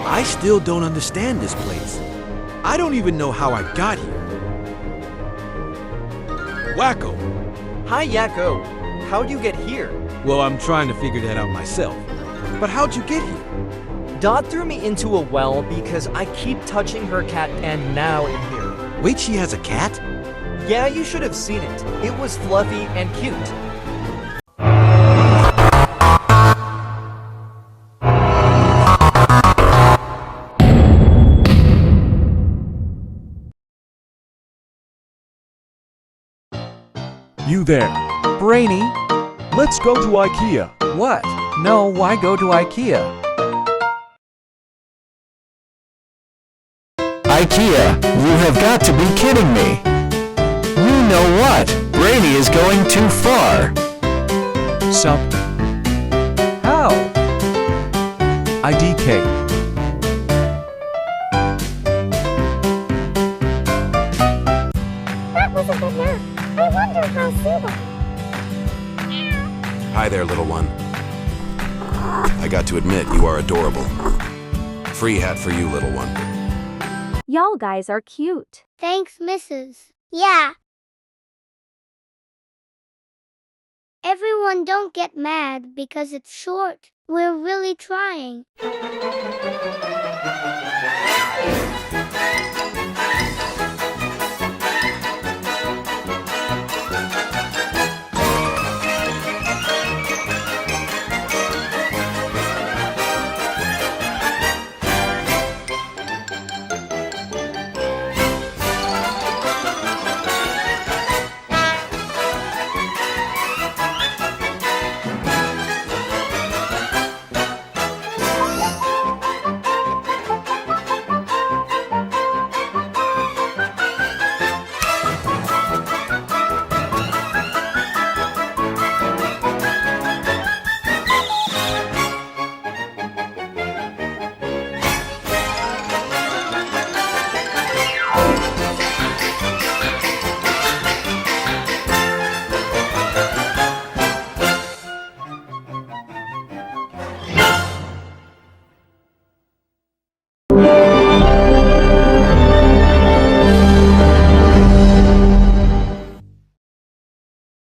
I still don't understand this place. I don't even know how I got here. Wacko! Hi, Yakko. How'd you get here? Well, I'm trying to figure that out myself. But how'd you get here? Dot threw me into a well because I keep touching her cat and now I'm here. Wait, she has a cat? Yeah, you should have seen it. It was fluffy and cute. You there. Brainy? Let's go to IKEA. What? No, why go to IKEA? IKEA, you have got to be kidding me. You know what? Brainy is going too far. Sup? How? IDK. That was a good nap. I wonder how Seba. Hi there, little one. I got to admit, you are adorable. Free hat for you, little one. Y'all guys are cute. Thanks, Mrs. Yeah. Everyone don't get mad because it's short. We're really trying.